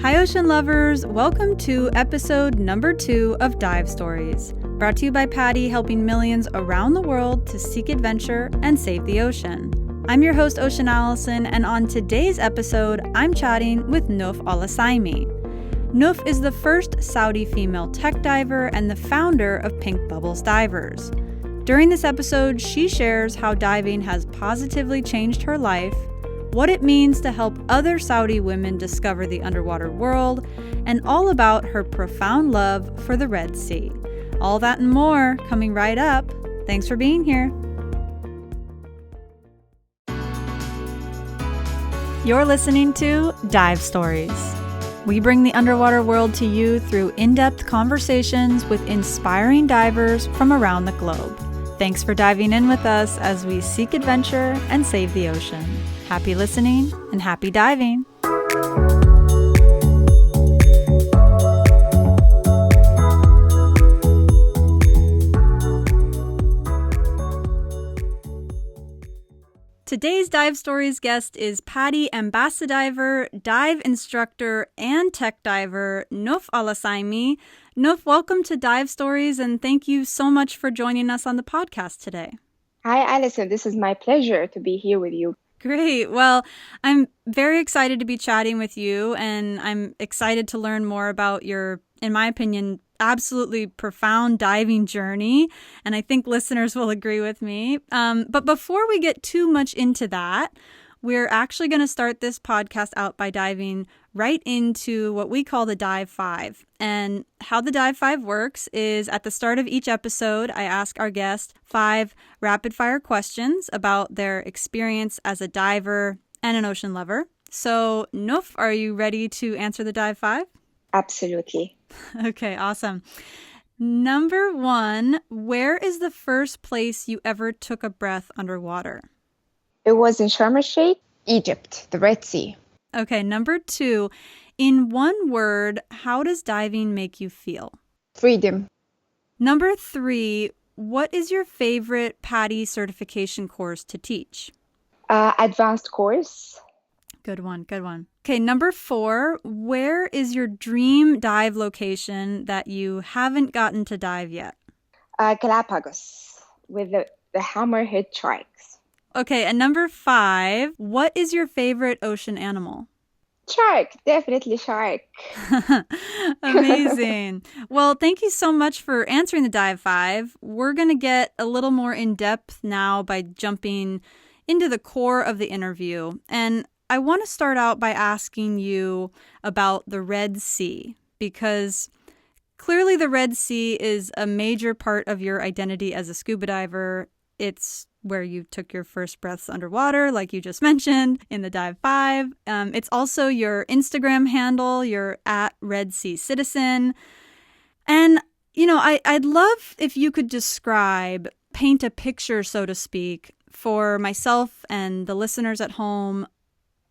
Hi, ocean lovers. Welcome to episode number 2 of Dive Stories, brought to you by PADI, helping millions around the world to seek adventure and save the ocean. I'm your host, Ocean Allison, and on today's episode, I'm chatting with Nouf Alosaimi. Nouf is the first Saudi female tech diver and the founder of Pink Bubbles Divers. During this episode, she shares how diving has positively changed her life, what it means to help other Saudi women discover the underwater world, and all about her profound love for the Red Sea. All that and more coming right up. Thanks for being here. You're listening to Dive Stories. We bring the underwater world to you through in-depth conversations with inspiring divers from around the globe. Thanks for diving in with us as we seek adventure and save the ocean. Happy listening and happy diving. Today's Dive Stories guest is PADI ambassador, dive instructor, and tech diver, Nouf Alosaimi. Nouf, welcome to Dive Stories, and thank you so much for joining us on the podcast today. Hi, Allison. This is my pleasure to be here with you. Great. Well, I'm very excited to be chatting with you, and I'm excited to learn more about your, in my opinion, absolutely profound diving journey. And I think listeners will agree with me. But before we get too much into that, we're actually going to start this podcast out by diving right into what we call the Dive 5. And how the Dive 5 works is at the start of each episode, I ask our guest 5 rapid fire questions about their experience as a diver and an ocean lover. So, Nouf, are you ready to answer the Dive 5? Absolutely. Okay, awesome. Number 1, where is the first place you ever took a breath underwater? It was in Sharm el-Sheikh, Egypt, the Red Sea. Okay, number 2, in one word, how does diving make you feel? Freedom. Number 3, what is your favorite PADI certification course to teach? Advanced course. Good one, good one. Okay, number 4, where is your dream dive location that you haven't gotten to dive yet? Galapagos with the hammerhead sharks. Okay, and number 5, what is your favorite ocean animal? Shark, definitely shark. Amazing. Well, thank you so much for answering the Dive 5. We're going to get a little more in depth now by jumping into the core of the interview. And I want to start out by asking you about the Red Sea, because clearly the Red Sea is a major part of your identity as a scuba diver. It's where you took your first breaths underwater, like you just mentioned, in the Dive 5. It's also your Instagram handle. You're at Red Sea Citizen. And, you know, I'd love if you could paint a picture, so to speak, for myself and the listeners at home.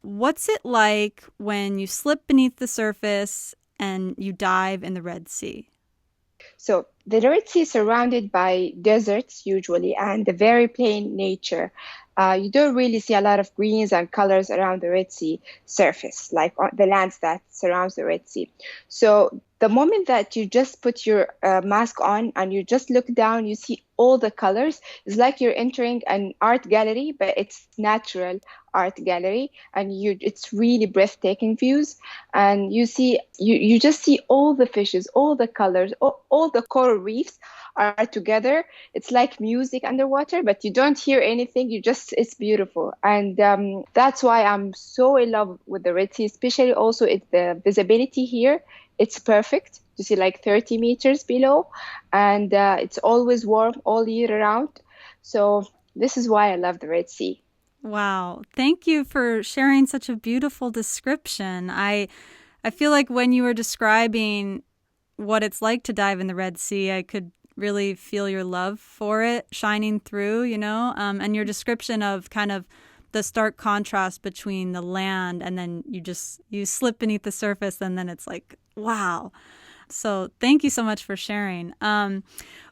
What's it like when you slip beneath the surface and you dive in the Red Sea? So the Red Sea is surrounded by deserts usually and a very plain nature. You don't really see a lot of greens and colors around the Red Sea surface, like on the lands that surrounds the Red Sea. So the moment that you just put your mask on and you just look down, you see all the colors. It's like you're entering an art gallery, but it's natural art gallery, and it's really breathtaking views. And you just see all the fishes, all the colors, all the coral reefs are together. It's like music underwater, but you don't hear anything. It's beautiful. And that's why I'm so in love with the Red Sea, especially also the visibility here. It's perfect to see like 30 meters below, and it's always warm all year round. So this is why I love the Red Sea. Wow. Thank you for sharing such a beautiful description. I feel like when you were describing what it's like to dive in the Red Sea, I could really feel your love for it shining through, and your description of kind of the stark contrast between the land and then you slip beneath the surface and then it's like, wow. So thank you so much for sharing.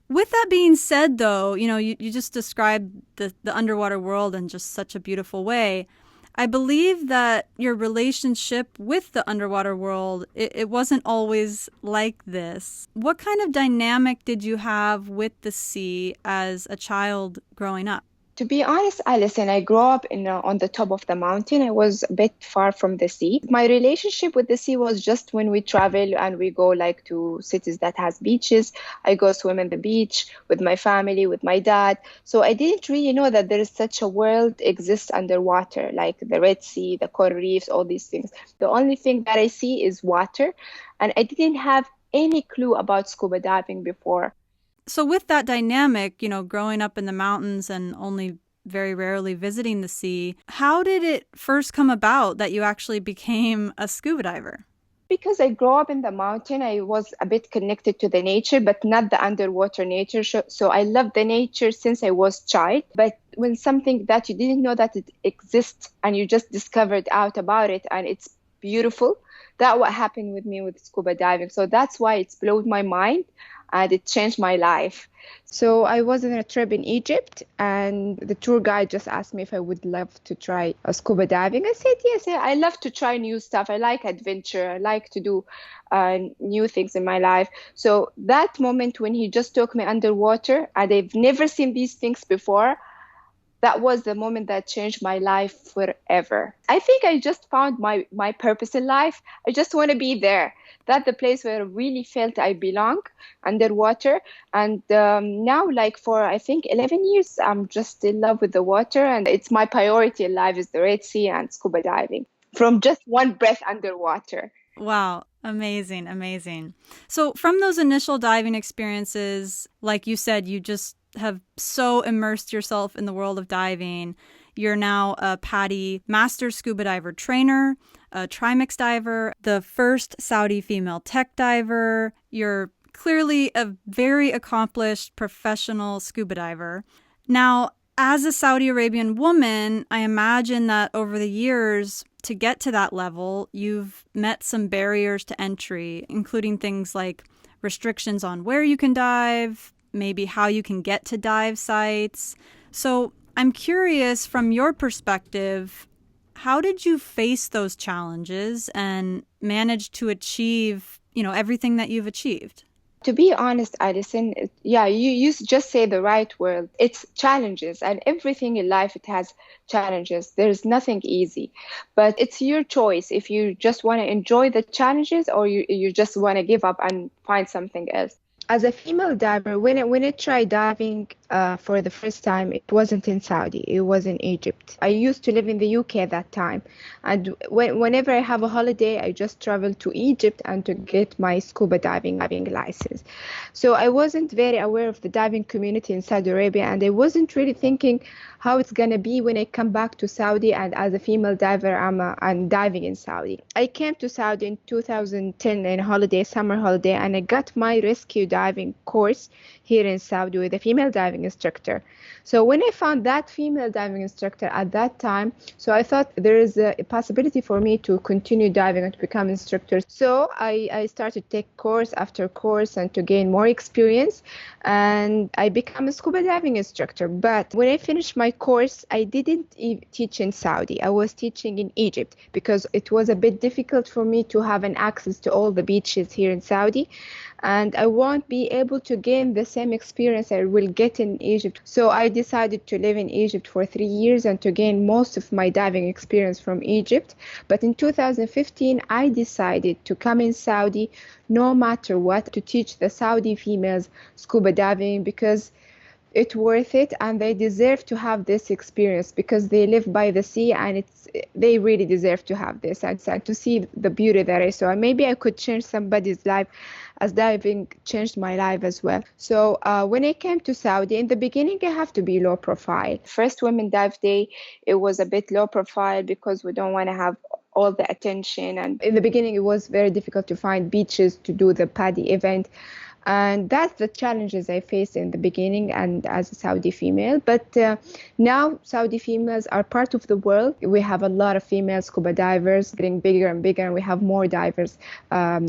With that being said, though, you just described the underwater world in just such a beautiful way. I believe that your relationship with the underwater world, it wasn't always like this. What kind of dynamic did you have with the sea as a child growing up? To be honest, Alison, I grew up on the top of the mountain. I was a bit far from the sea. My relationship with the sea was just when we travel and we go like to cities that has beaches. I go swim in the beach with my family, with my dad. So I didn't really know that there is such a world exists underwater, like the Red Sea, the coral reefs, all these things. The only thing that I see is water, and I didn't have any clue about scuba diving before. So, with that dynamic, growing up in the mountains and only very rarely visiting the sea, how did it first come about that you actually became a scuba diver? Because I grew up in the mountain, I was a bit connected to the nature, but not the underwater nature. So I loved the nature since I was child. But when something that you didn't know that it exists and you just discovered out about it and it's beautiful, that what happened with me with scuba diving. So that's why it's blowed my mind and it changed my life. So I was on a trip in Egypt and the tour guide just asked me if I would love to try a scuba diving. I said, yes, I love to try new stuff. I like adventure. I like to do new things in my life. So that moment when he just took me underwater and I've never seen these things before, that was the moment that changed my life forever. I think I just found my purpose in life. I just want to be there. That's the place where I really felt I belong, underwater. And now, like for, I think, 11 years, I'm just in love with the water. And it's my priority in life is the Red Sea and scuba diving from just one breath underwater. Wow. Amazing. Amazing. So from those initial diving experiences, like you said, you just have so immersed yourself in the world of diving. You're now a PADI master scuba diver trainer, a trimix diver, the first Saudi female tech diver. You're clearly a very accomplished professional scuba diver. Now, as a Saudi Arabian woman, I imagine that over the years, to get to that level, you've met some barriers to entry, including things like restrictions on where you can dive, maybe how you can get to dive sites. So I'm curious, from your perspective, how did you face those challenges and manage to achieve, everything that you've achieved? To be honest, Addison, yeah, you just say the right word. It's challenges, and everything in life, it has challenges. There's nothing easy, but it's your choice if you just want to enjoy the challenges or you just want to give up and find something else. As a female diver, when I tried diving for the first time, it wasn't in Saudi, it was in Egypt. I used to live in the UK at that time, and whenever I have a holiday, I just travel to Egypt and to get my scuba diving license. So I wasn't very aware of the diving community in Saudi Arabia, and I wasn't really thinking how it's gonna be when I come back to Saudi, and as a female diver, I'm diving in Saudi. I came to Saudi in 2010 in summer holiday, and I got my rescue diving course here in Saudi with a female diving instructor. So when I found that female diving instructor at that time, so I thought there is a possibility for me to continue diving and to become instructor. So I started to take course after course and to gain more experience, and I became a scuba diving instructor. But when I finished my course, I didn't teach in Saudi. I was teaching in Egypt because it was a bit difficult for me to have an access to all the beaches here in Saudi, and I won't be able to gain the same experience I will get in Egypt. So I decided to live in Egypt for 3 years and to gain most of my diving experience from Egypt. But in 2015, I decided to come in Saudi no matter what to teach the Saudi females scuba diving because it's worth it and they deserve to have this experience because they live by the sea, and they really deserve to have this and to see the beauty that I saw. And maybe I could change somebody's life as diving changed my life as well. So when I came to Saudi, in the beginning, I have to be low profile. First Women Dive Day, it was a bit low profile because we don't want to have all the attention. And in the beginning, it was very difficult to find beaches to do the PADI event. And that's the challenges I faced in the beginning and as a Saudi female. But now Saudi females are part of the world. We have a lot of female scuba divers getting bigger and bigger, and we have more divers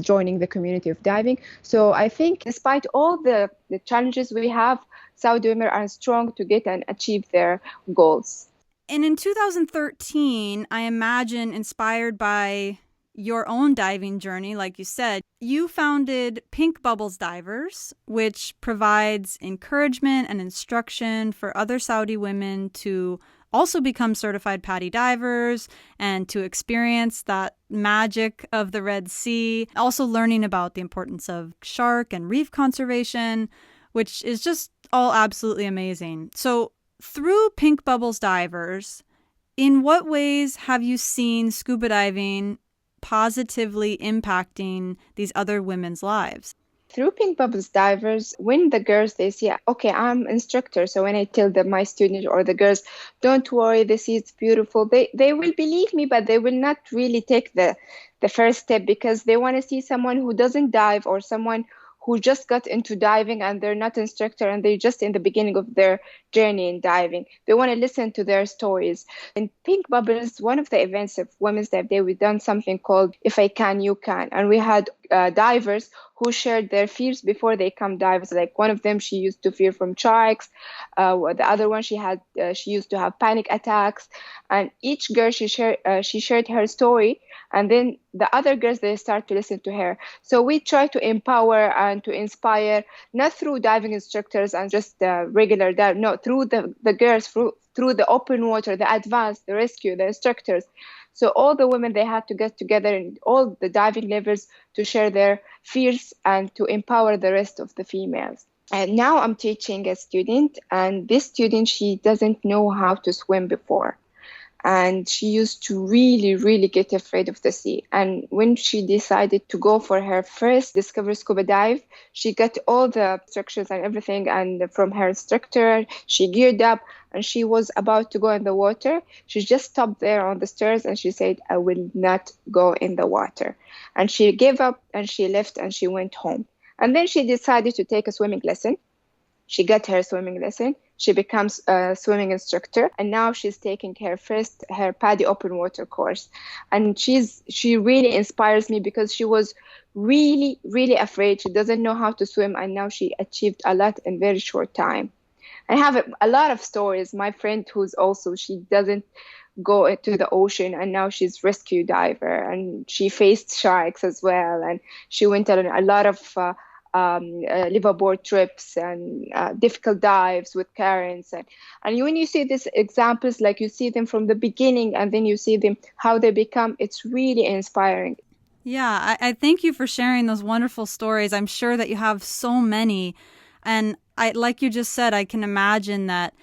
joining the community of diving. So I think despite all the challenges we have, Saudi women are strong to get and achieve their goals. And in 2013, I imagine inspired by your own diving journey, like you said, you founded Pink Bubbles Divers, which provides encouragement and instruction for other Saudi women to also become certified PADI divers and to experience that magic of the Red Sea. Also learning about the importance of shark and reef conservation, which is just all absolutely amazing. So through Pink Bubbles Divers, in what ways have you seen scuba diving positively impacting these other women's lives? Through Pink Bubbles Divers, when the girls they see, okay, I'm instructor, so when I tell them my student or the girls, don't worry, the sea is beautiful, they will believe me, but they will not really take the first step because they want to see someone who doesn't dive or someone who just got into diving and they're not instructor and they're just in the beginning of their journey in diving. They want to listen to their stories. In Pink Bubbles, one of the events of Women's Dive Day, we done something called If I Can, You Can. And we had divers who shared their fears before they come divers. Like one of them, she used to fear from sharks. The other one, she used to have panic attacks. And each girl, she shared her story. And then the other girls, they start to listen to her. So we try to empower and to inspire, not through diving instructors and just regular dive, no, through the girls, through the open water, the advanced, the rescue, the instructors. So all the women, they had to get together in all the diving levels to share their fears and to empower the rest of the females. And now I'm teaching a student, and this student, she doesn't know how to swim before. And she used to really, really get afraid of the sea. And when she decided to go for her first Discover Scuba dive, she got all the instructions and everything. And from her instructor, she geared up and she was about to go in the water. She just stopped there on the stairs and she said, I will not go in the water. And she gave up and she left and she went home. And then she decided to take a swimming lesson. She got her swimming lesson. She becomes a swimming instructor, and now she's taking her PADI open water course. And she really inspires me because she was really, really afraid. She doesn't know how to swim, and now she achieved a lot in very short time. I have a lot of stories. My friend she doesn't go into the ocean, and now she's rescue diver, and she faced sharks as well, and she went on a lot of liveaboard trips and difficult dives with currents. And when you see these examples, like you see them from the beginning and then you see them how they become, it's really inspiring. Yeah, I thank you for sharing those wonderful stories. I'm sure that you have so many. And like you just said, I can imagine that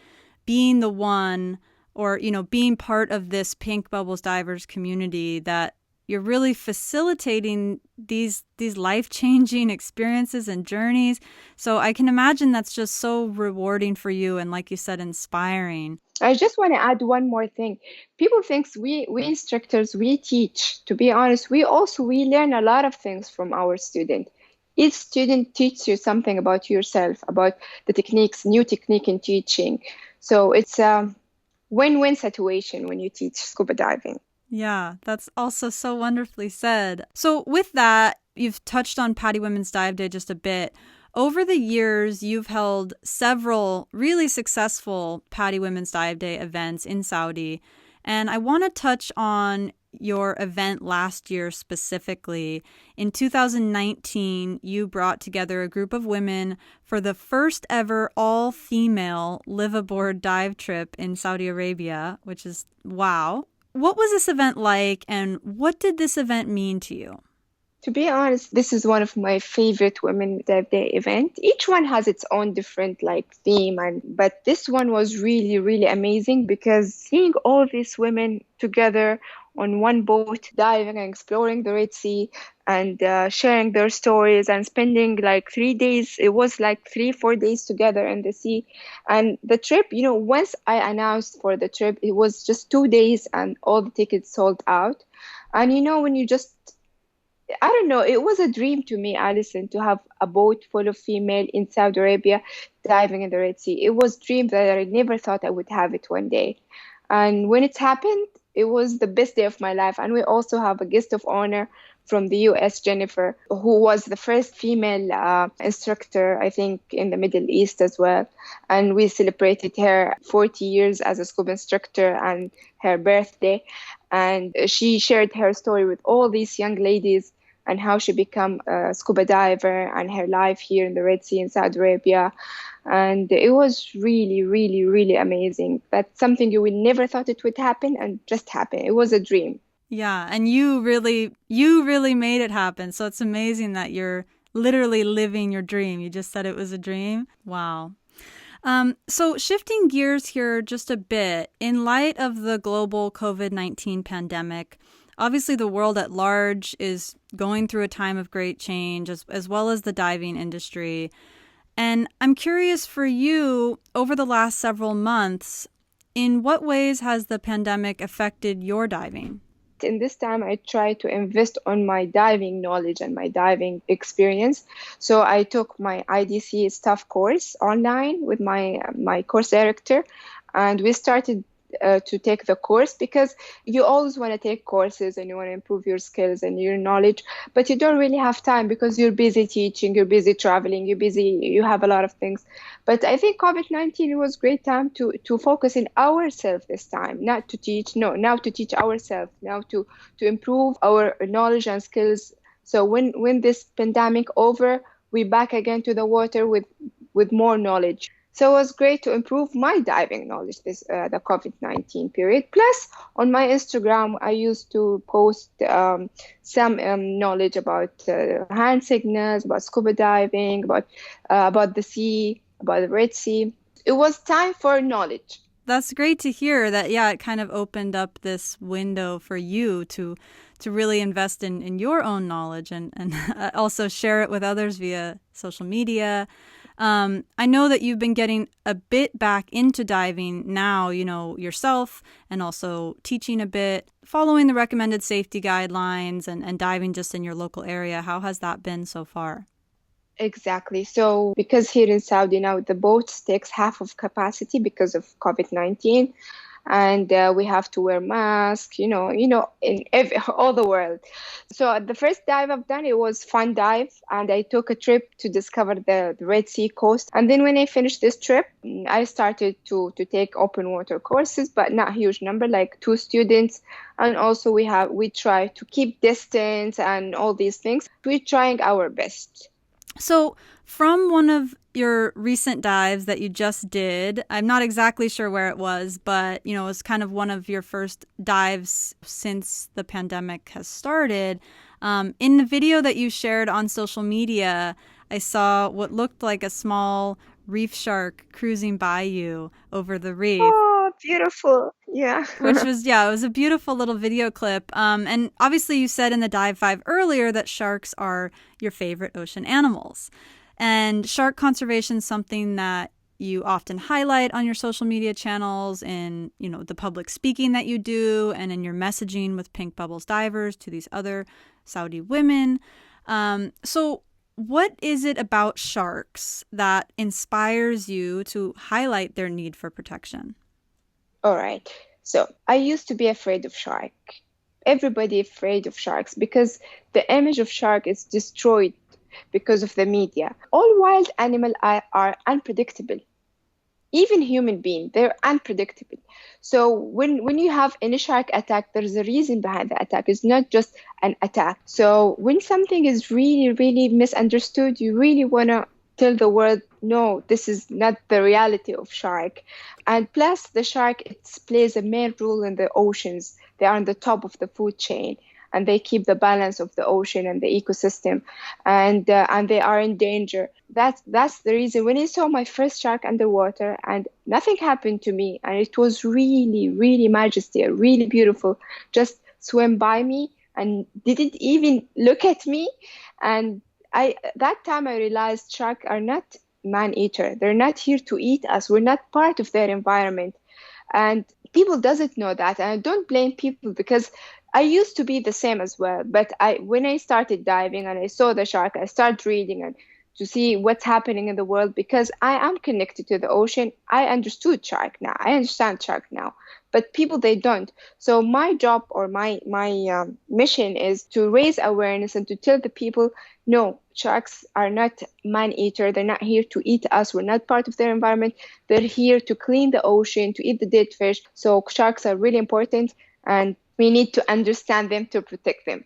being the one or, being part of this Pink Bubbles Divers community, that you're really facilitating these life-changing experiences and journeys. So I can imagine that's just so rewarding for you and, like you said, inspiring. I just want to add one more thing. People think we instructors, we teach. To be honest, we learn a lot of things from our student. Each student teaches you something about yourself, about the techniques, new technique in teaching. So it's a win-win situation when you teach scuba diving. Yeah, that's also so wonderfully said. So with that, you've touched on PADI Women's Dive Day just a bit. Over the years, you've held several really successful PADI Women's Dive Day events in Saudi. And I want to touch on your event last year specifically. In 2019, you brought together a group of women for the first ever all-female liveaboard dive trip in Saudi Arabia, which is wow. What was this event like, and what did this event mean to you? To be honest, this is one of my favorite Women's Dive Day event. Each one has its own different theme, but this one was really, really amazing because seeing all these women together on one boat, diving and exploring the Red Sea and sharing their stories and spending 3 days. It was 3-4 days together in the sea. And the trip, once I announced for the trip, it was just 2 days and all the tickets sold out. And when you just, I don't know, it was a dream to me, Allison, to have a boat full of female in Saudi Arabia diving in the Red Sea. It was a dream that I never thought I would have it one day. And when it happened, It was the best day of my life. And we also have a guest of honor from the US, Jennifer, who was the first female instructor, I think, in the Middle East as well. And we celebrated her 40 years as a scuba instructor and her birthday. And she shared her story with all these young ladies and how she became a scuba diver and her life here in the Red Sea in Saudi Arabia. And it was really, really, really amazing. That's something you would never thought it would happen and just happened. It was a dream. Yeah, and you really made it happen. So it's amazing that you're literally living your dream. You just said it was a dream. Wow. So shifting gears here just a bit, in light of the global COVID-19 pandemic, obviously the world at large is going through a time of great change, as well as the diving industry. And I'm curious for you, over the last several months, in what ways has the pandemic affected your diving? In this time, I try to invest on my diving knowledge and my diving experience. So I took my IDC staff course online with my course director, and we started to take the course, because you always want to take courses and you want to improve your skills and your knowledge, but you don't really have time because you're busy teaching, you're busy traveling, you have a lot of things. But I think COVID-19 was a great time to focus in ourselves this time, not to teach, no, now to teach ourselves, now to improve our knowledge and skills. So when this pandemic over, we back again to the water with more knowledge. So it was great to improve my diving knowledge the COVID-19 period. Plus, on my Instagram, I used to post some knowledge about hand signals, about scuba diving, about the sea, about the Red Sea. It was time for knowledge. That's great to hear that, yeah, it kind of opened up this window for you to really invest in your own knowledge and also share it with others via social media. I know that you've been getting a bit back into diving now, yourself, and also teaching a bit, following the recommended safety guidelines and diving just in your local area. How has that been so far? Exactly. So because here in Saudi now, the boats takes half of capacity because of COVID-19. And we have to wear masks, in all the world. So the first dive I've done, it was fun dive, and I took a trip to discover the Red Sea coast. And then when I finished this trip, I started to take open water courses, but not a huge number, like 2 students. And also we try to keep distance and all these things. We're trying our best. So from one of your recent dives that you just did, I'm not exactly sure where it was, but, it was kind of one of your first dives since the pandemic has started. In the video that you shared on social media, I saw what looked like a small reef shark cruising by you over the reef. Oh, beautiful. Yeah. Which was, it was a beautiful little video clip. And obviously you said in the Dive 5 earlier that sharks are your favorite ocean animals. And shark conservation is something that you often highlight on your social media channels, in, the public speaking that you do, and in your messaging with Pink Bubbles Divers to these other Saudi women. So what is it about sharks that inspires you to highlight their need for protection? All right. So I used to be afraid of shark. Everybody afraid of sharks because the image of shark is destroyed because of the media. All wild animals are unpredictable. Even human beings, they're unpredictable. So when you have any shark attack, there's a reason behind the attack. It's not just an attack. So when something is really, really misunderstood, you really want to tell the world, no, this is not the reality of shark. And plus, the shark, it plays a main role in the oceans. They are on the top of the food chain, and they keep the balance of the ocean and the ecosystem, and they are in danger. That's the reason. When I saw my first shark underwater and nothing happened to me, and it was really, really majesty, really beautiful, just swam by me and didn't even look at me. And that time I realized sharks are not man-eater. They're not here to eat us. We're not part of their environment. And people doesn't know that. And I don't blame people, because I used to be the same as well. But when I started diving and I saw the shark, I started reading and to see what's happening in the world, because I am connected to the ocean. I understood shark now. I understand shark now. but people, they don't. So my job or my mission is to raise awareness and to tell the people, no, sharks are not man-eater. They're not here to eat us. We're not part of their environment. They're here to clean the ocean, to eat the dead fish. So sharks are really important, and we need to understand them to protect them.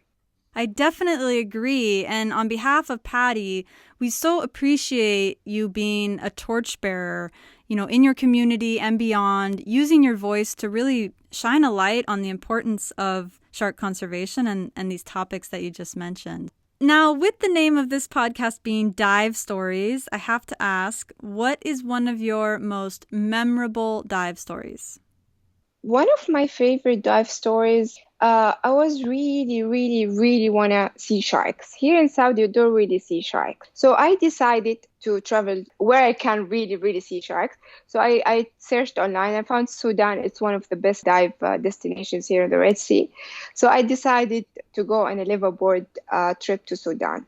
I definitely agree. And on behalf of PADI, we so appreciate you being a torchbearer, in your community and beyond, using your voice to really shine a light on the importance of shark conservation and these topics that you just mentioned. Now, with the name of this podcast being Dive Stories, I have to ask, what is one of your most memorable dive stories? One of my favorite dive stories, I was really want to see sharks. Here in Saudi, you don't really see sharks. So I decided to travel where I can really see sharks. So I searched online. I found Sudan. It's one of the best dive destinations here in the Red Sea. So I decided to go on a liveaboard trip to Sudan.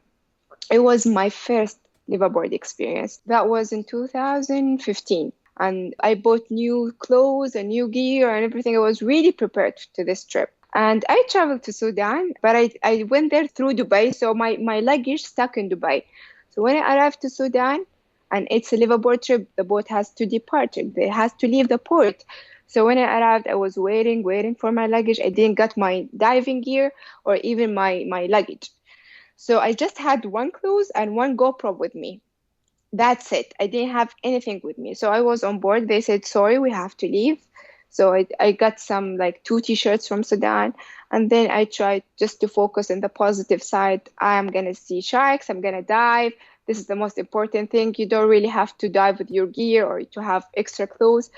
It was my first liveaboard experience. That was in 2015. And I bought new clothes and new gear and everything. I was really prepared to this trip. And I traveled to Sudan, but I went there through Dubai. So my luggage stuck in Dubai. So when I arrived to Sudan, and it's a liveaboard trip, the boat has to depart. It has to leave the port. So when I arrived, I was waiting for my luggage. I didn't get my diving gear or even my luggage. So I just had one clothes and one GoPro with me. That's it. I didn't have anything with me. So I was on board. They said, sorry, we have to leave. So I got some 2 t-shirts from Sudan. And then I tried just to focus on the positive side. I'm going to see sharks. I'm going to dive. This is the most important thing. You don't really have to dive with your gear or to have extra clothes.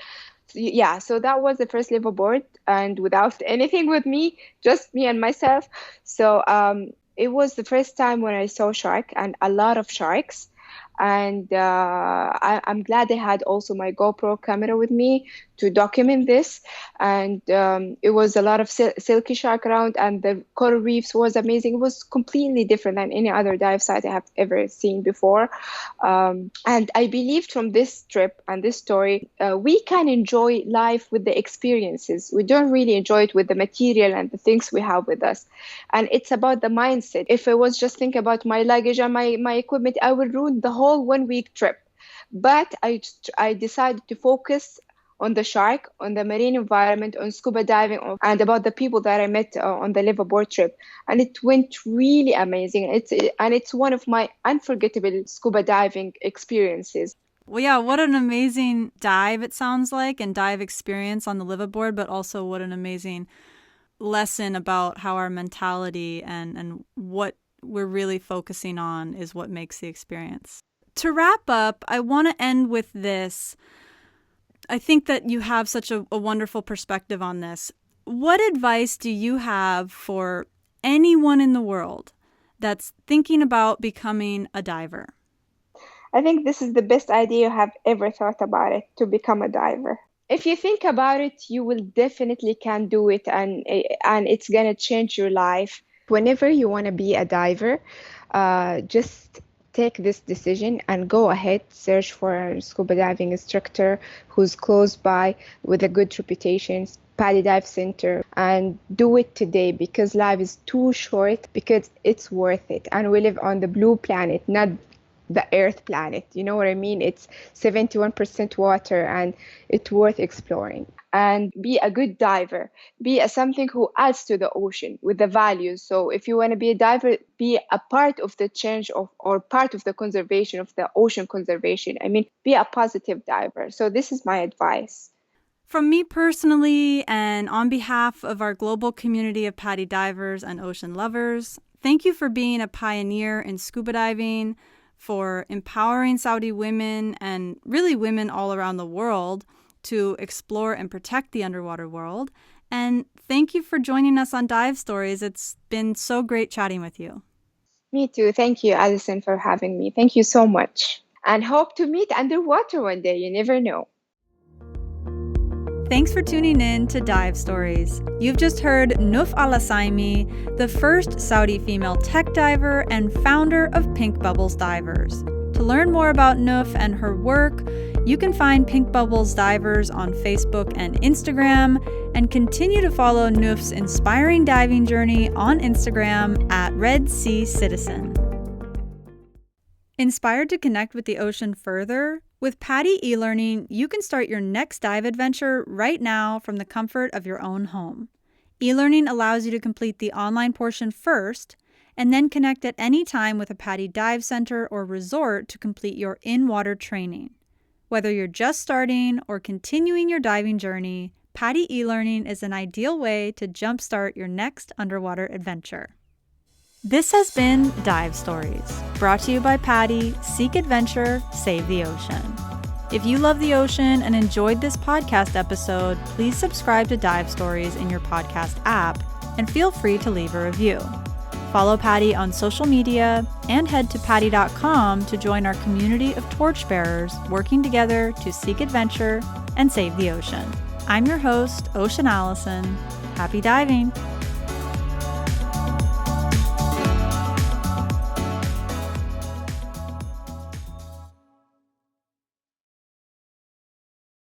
Yeah, so that was the first liveaboard, and without anything with me, just me and myself. So it was the first time when I saw shark and a lot of sharks. And I'm glad I had also my GoPro camera with me to document this. And it was a lot of silky shark around, and the coral reefs was amazing. It was completely different than any other dive site I have ever seen before. And I believed from this trip and this story, we can enjoy life with the experiences. We don't really enjoy it with the material and the things we have with us. And it's about the mindset. If I was just thinking about my luggage and my equipment, I would ruin the whole 1-week trip. But I decided to focus on the shark, on the marine environment, on scuba diving, and about the people that I met on the liveaboard trip. And it went really amazing. It's one of my unforgettable scuba diving experiences. Well, yeah, what an amazing dive it sounds like, and dive experience on the liveaboard, but also what an amazing lesson about how our mentality and what we're really focusing on is what makes the experience. To wrap up, I want to end with this. I think that you have such a wonderful perspective on this. What advice do you have for anyone in the world that's thinking about becoming a diver? I think this is the best idea you have ever thought about it, to become a diver. If you think about it, you will definitely can do it, and it's going to change your life. Whenever you want to be a diver, just take this decision and go ahead, search for a scuba diving instructor who's close by with a good reputation, PADI Dive Center, and do it today, because life is too short, because it's worth it. And we live on the blue planet, not the Earth planet. You know what I mean? It's 71% water, and it's worth exploring. And be a good diver. Be something who adds to the ocean with the values. So if you want to be a diver, be a part of the change or part of the conservation of the ocean conservation. I mean, be a positive diver. So this is my advice. From me personally, and on behalf of our global community of PADI divers and ocean lovers, thank you for being a pioneer in scuba diving, for empowering Saudi women and really women all around the world to explore and protect the underwater world. And thank you for joining us on Dive Stories. It's been so great chatting with you. Me too. Thank you, Allison, for having me. Thank you so much. And hope to meet underwater one day. You never know. Thanks for tuning in to Dive Stories. You've just heard Nouf Alosaimi, the first Saudi female tech diver and founder of Pink Bubbles Divers. To learn more about Nouf and her work, You can find Pink Bubbles Divers on Facebook and Instagram, and continue to follow Nouf's inspiring diving journey on Instagram at Red Sea Citizen. Inspired to connect with the ocean further? With PADI e-learning, you can start your next dive adventure right now from the comfort of your own home. E-learning allows you to complete the online portion first, and then connect at any time with a PADI dive center or resort to complete your in-water training. Whether you're just starting or continuing your diving journey, PADI e-learning is an ideal way to jumpstart your next underwater adventure. This has been Dive Stories, brought to you by PADI, Seek Adventure, Save the Ocean. If you love the ocean and enjoyed this podcast episode, please subscribe to Dive Stories in your podcast app and feel free to leave a review. Follow PADI on social media and head to PADI.com to join our community of torchbearers working together to seek adventure and save the ocean. I'm your host, Ocean Allison. Happy diving!